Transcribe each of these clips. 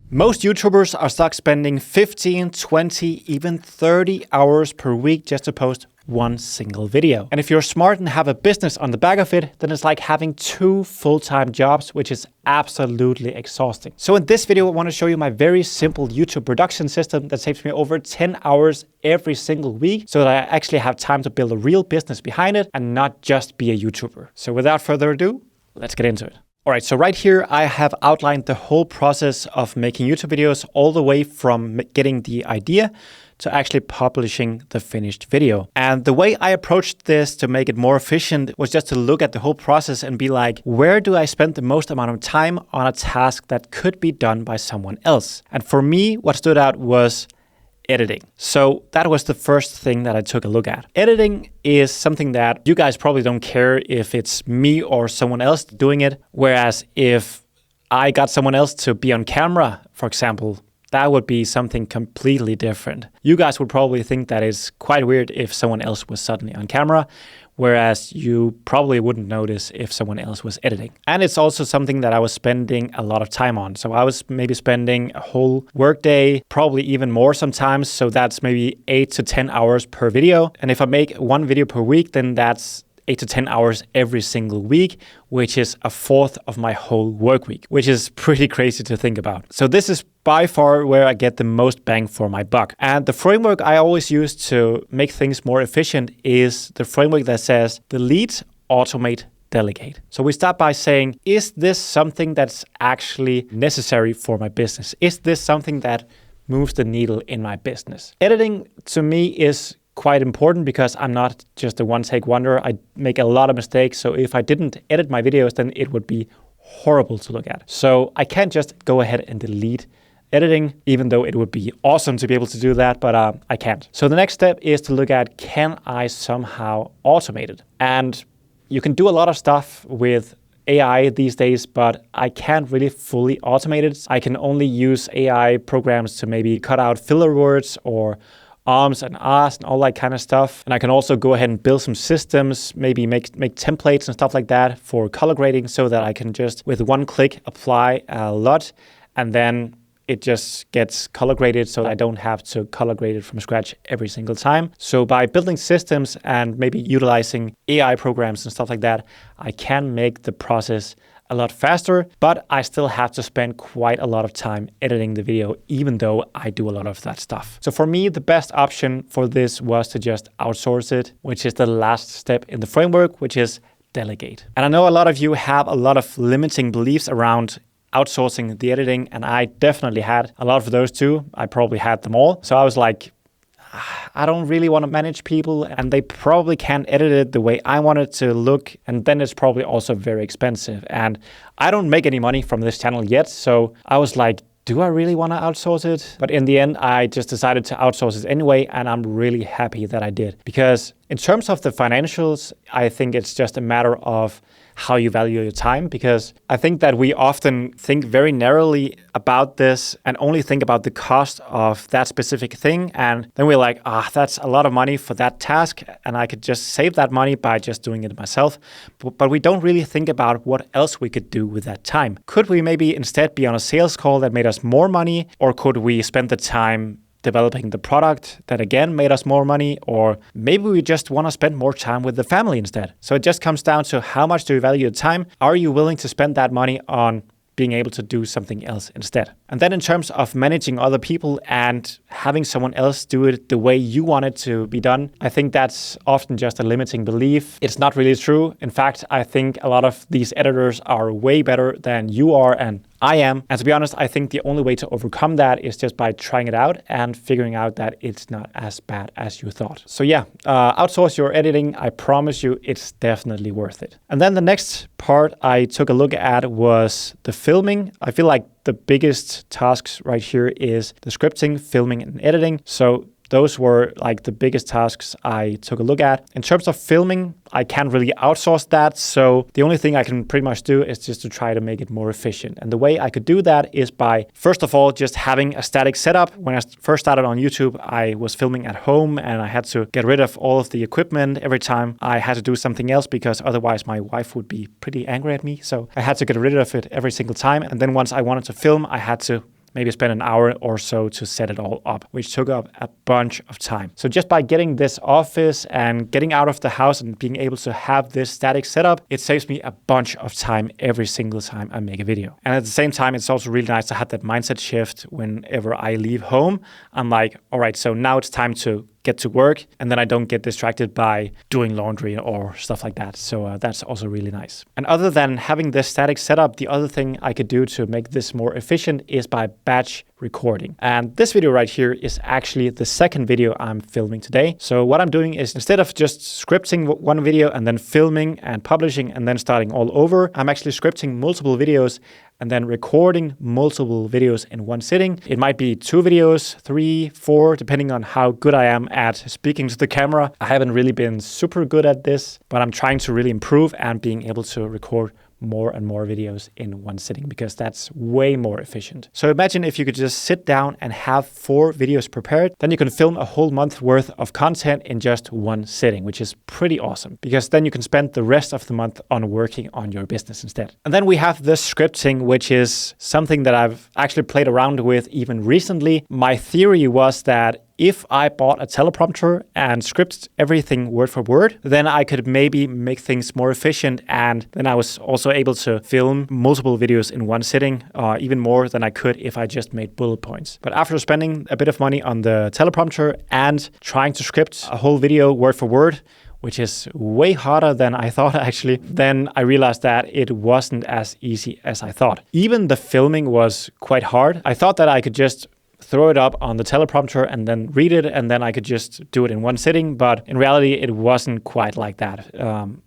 Most YouTubers are stuck spending 15, 20, even 30 hours per week just to post one single video. And if you're smart and have a business on the back of it, then it's like having 2 full-time jobs, which is absolutely exhausting. So in this video, I want to show you my very simple YouTube production system that saves me over 10 hours every single week so that I actually have time to build a real business behind it and not just be a YouTuber. So without further ado, let's get into it. All right, so right here, I have outlined the whole process of making YouTube videos all the way from getting the idea to actually publishing the finished video. And the way I approached this to make it more efficient was just to look at the whole process and be like, where do I spend the most amount of time on a task that could be done by someone else? And for me, what stood out was editing. So that was the first thing that I took a look at. Editing is something that you guys probably don't care if it's me or someone else doing it. Whereas if I got someone else to be on camera, for example, that would be something completely different. You guys would probably think that it's quite weird if someone else was suddenly on camera, whereas you probably wouldn't notice if someone else was editing. And it's also something that I was spending a lot of time on. So I was maybe spending a whole workday, probably even more sometimes. So that's maybe 8 to 10 hours per video. And if I make one video per week, then that's 8 to 10 hours every single week, which is a fourth of my whole work week, which is pretty crazy to think about. So this is by far where I get the most bang for my buck. And the framework I always use to make things more efficient is the framework that says delete, automate, delegate. So we start by saying, is this something that's actually necessary for my business? Is this something that moves the needle in my business? Editing to me is quite important because I'm not just a one-take wonder. I make a lot of mistakes. So if I didn't edit my videos, then it would be horrible to look at. So I can't just go ahead and delete editing, even though it would be awesome to be able to do that, but I can't. So the next step is to look at, can I somehow automate it? And you can do a lot of stuff with AI these days, but I can't really fully automate it. I can only use AI programs to maybe cut out filler words or arms and ahs and all that kind of stuff. And I can also go ahead and build some systems, maybe make templates and stuff like that for color grading so that I can just, with one click, apply a LUT, and then it just gets color graded so I don't have to color grade it from scratch every single time. So by building systems and maybe utilizing AI programs and stuff like that, I can make the process a lot faster, but I still have to spend quite a lot of time editing the video, even though I do a lot of that stuff. So for me, the best option for this was to just outsource it, which is the last step in the framework, which is delegate. And I know a lot of you have a lot of limiting beliefs around outsourcing the editing, and I definitely had a lot of those too. I probably had them all. So I was like, I don't really want to manage people, and they probably can't edit it the way I want it to look. And then it's probably also very expensive. And I don't make any money from this channel yet. So I was like, do I really want to outsource it? But in the end, I just decided to outsource it anyway. And I'm really happy that I did. Because in terms of the financials, I think it's just a matter of how you value your time, because I think that we often think very narrowly about this and only think about the cost of that specific thing. And then we're like, that's a lot of money for that task, and I could just save that money by just doing it myself. But we don't really think about what else we could do with that time. Could we maybe instead be on a sales call that made us more money? Or could we spend the time developing the product that again made us more money? Or maybe we just want to spend more time with the family instead. So it just comes down to, how much do you value your time? Are you willing to spend that money on being able to do something else instead? And then in terms of managing other people and having someone else do it the way you want it to be done, I think that's often just a limiting belief. It's not really true. In fact, I think a lot of these editors are way better than you are and I am. And to be honest, I think the only way to overcome that is just by trying it out and figuring out that it's not as bad as you thought. So yeah, outsource your editing. I promise you, it's definitely worth it. And then the next part I took a look at was the filming. I feel like the biggest tasks right here is the scripting, filming, and editing. So those were like the biggest tasks I took a look at. In terms of filming, I can't really outsource that. So the only thing I can pretty much do is just to try to make it more efficient. And the way I could do that is by, first of all, just having a static setup. When I first started on YouTube, I was filming at home and I had to get rid of all of the equipment every time I had to do something else, because otherwise my wife would be pretty angry at me. So I had to get rid of it every single time. And then once I wanted to film, I had to maybe spend an hour or so to set it all up, which took up a bunch of time. So just by getting this office and getting out of the house and being able to have this static setup, it saves me a bunch of time every single time I make a video. And at the same time, it's also really nice to have that mindset shift whenever I leave home. I'm like, all right, so now it's time to get to work, and then I don't get distracted by doing laundry or stuff like that. So that's also really nice. And other than having this static setup, the other thing I could do to make this more efficient is by batch recording. And this video right here is actually the second video I'm filming today. So what I'm doing is, instead of just scripting one video and then filming and publishing and then starting all over, I'm actually scripting multiple videos and then recording multiple videos in one sitting. It might be 2 videos, 3, 4, depending on how good I am at speaking to the camera. I haven't really been super good at this, but I'm trying to really improve and being able to record more and more videos in one sitting, because that's way more efficient. So imagine if you could just sit down and have 4 videos prepared, then you can film a whole month worth of content in just one sitting, which is pretty awesome, because then you can spend the rest of the month on working on your business instead. And then we have this scripting, which is something that I've actually played around with even recently. My theory was that if I bought a teleprompter and scripted everything word for word, then I could maybe make things more efficient, and then I was also able to film multiple videos in one sitting, even more than I could if I just made bullet points. But after spending a bit of money on the teleprompter and trying to script a whole video word for word, which is way harder than I thought actually, then I realized that it wasn't as easy as I thought. Even the filming was quite hard. I thought that I could just throw it up on the teleprompter and then read it, and then I could just do it in one sitting. But in reality, it wasn't quite like that.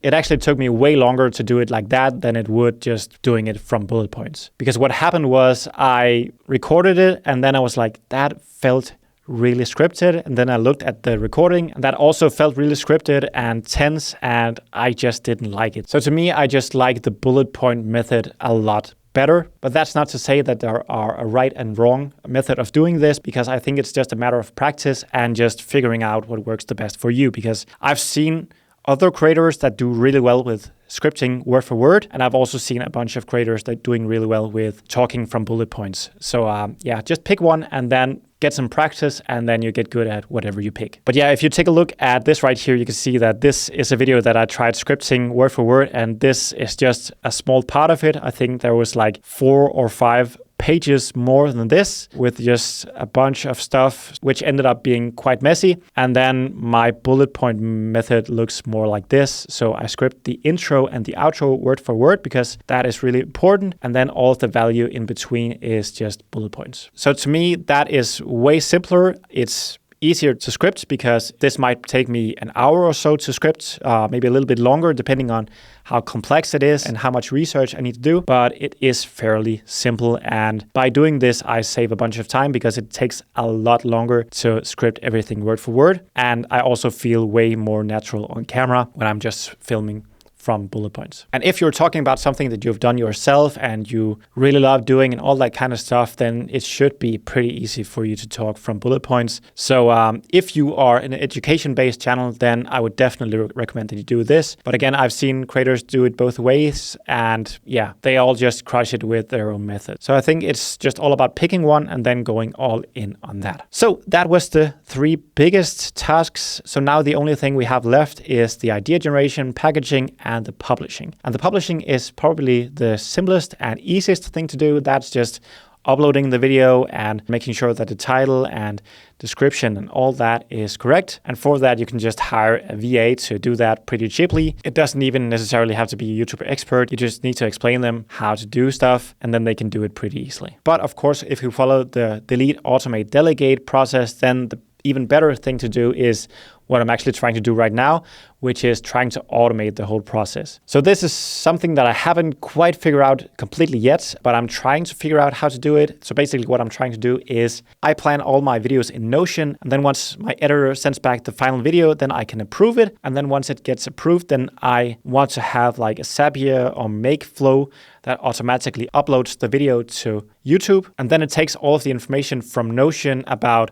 It actually took me way longer to do it like that than it would just doing it from bullet points. Because what happened was I recorded it, and then I was like, that felt really scripted. And then I looked at the recording, and that also felt really scripted and tense, and I just didn't like it. So to me, I just like the bullet point method a lot better. But that's not to say that there are a right and wrong method of doing this, because I think it's just a matter of practice and just figuring out what works the best for you. Because I've seen other creators that do really well with scripting word for word, and I've also seen a bunch of creators that are doing really well with talking from bullet points. So yeah, just pick one and then get some practice, and then you get good at whatever you pick. But yeah, if you take a look at this right here, you can see that this is a video that I tried scripting word for word, and this is just a small part of it. I think there was like 4 or 5 pages more than this, with just a bunch of stuff, which ended up being quite messy. And then my bullet point method looks more like this. So I script the intro and the outro word for word, because that is really important. And then all of the value in between is just bullet points. So to me, that is way simpler. It's easier to script, because this might take me an hour or so to script, maybe a little bit longer, depending on how complex it is and how much research I need to do. But it is fairly simple. And by doing this, I save a bunch of time, because it takes a lot longer to script everything word for word. And I also feel way more natural on camera when I'm just filming from bullet points. And if you're talking about something that you've done yourself and you really love doing and all that kind of stuff, then it should be pretty easy for you to talk from bullet points. So if you are an education-based channel, then I would definitely recommend that you do this. But again, I've seen creators do it both ways, and yeah, they all just crush it with their own method. So I think it's just all about picking one and then going all in on that. So that was the 3 biggest tasks. So now the only thing we have left is the idea generation, packaging, and the publishing. And the publishing is probably the simplest and easiest thing to do. That's just uploading the video and making sure that the title and description and all that is correct. And for that, you can just hire a VA to do that pretty cheaply. It doesn't even necessarily have to be a YouTuber expert. You just need to explain them how to do stuff, and then they can do it pretty easily. But of course, if you follow the delete, automate, delegate process, then the even better thing to do is what I'm actually trying to do right now, which is trying to automate the whole process. So this is something that I haven't quite figured out completely yet, but I'm trying to figure out how to do it. So basically what I'm trying to do is I plan all my videos in Notion, and then once my editor sends back the final video, then I can approve it. And then once it gets approved, then I want to have like a Zapier or Make flow that automatically uploads the video to YouTube. And then it takes all of the information from Notion about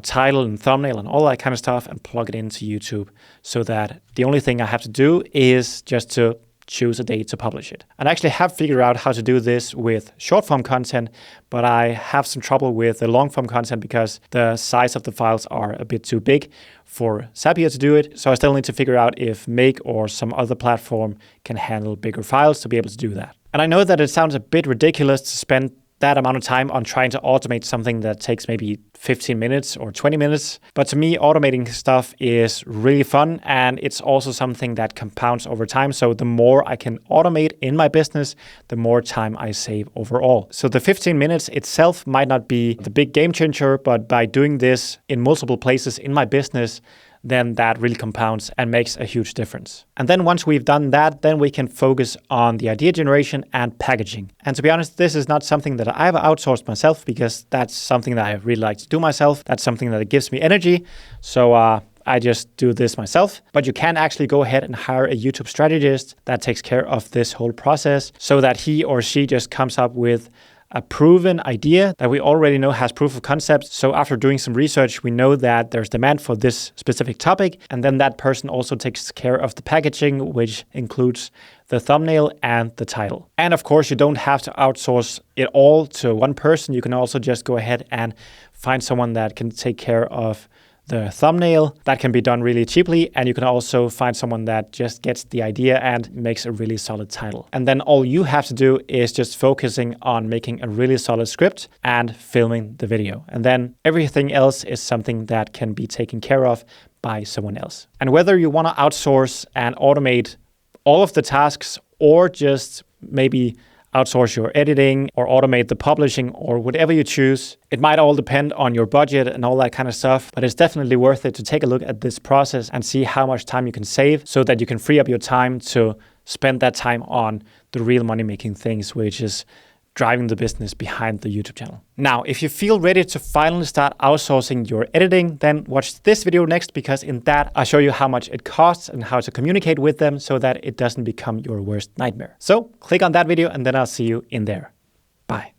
title and thumbnail and all that kind of stuff and plug it into YouTube, so that the only thing I have to do is just to choose a date to publish it. And I actually have figured out how to do this with short form content, but I have some trouble with the long form content because the size of the files are a bit too big for Zapier to do it. So I still need to figure out if Make or some other platform can handle bigger files to be able to do that. And I know that it sounds a bit ridiculous to spend that amount of time on trying to automate something that takes maybe 15 minutes or 20 minutes. But to me, automating stuff is really fun, and it's also something that compounds over time. So the more I can automate in my business, the more time I save overall. So the 15 minutes itself might not be the big game changer, but by doing this in multiple places in my business, then that really compounds and makes a huge difference. And then once we've done that, then we can focus on the idea generation and packaging. And to be honest, this is not something that I've outsourced myself because that's something that I really like to do myself. That's something that gives me energy. So I just do this myself. But you can actually go ahead and hire a YouTube strategist that takes care of this whole process so that he or she just comes up with a proven idea that we already know has proof of concept. So after doing some research, we know that there's demand for this specific topic. And then that person also takes care of the packaging, which includes the thumbnail and the title. And of course, you don't have to outsource it all to one person. You can also just go ahead and find someone that can take care of the thumbnail. That can be done really cheaply, and you can also find someone that just gets the idea and makes a really solid title. And then all you have to do is just focusing on making a really solid script and filming the video. And then everything else is something that can be taken care of by someone else. And whether you want to outsource and automate all of the tasks or just maybe outsource your editing or automate the publishing or whatever you choose. It might all depend on your budget and all that kind of stuff, but it's definitely worth it to take a look at this process and see how much time you can save so that you can free up your time to spend that time on the real money-making things, which is driving the business behind the YouTube channel. Now, if you feel ready to finally start outsourcing your editing, then watch this video next, because in that I show you how much it costs and how to communicate with them so that it doesn't become your worst nightmare. So click on that video and then I'll see you in there. Bye.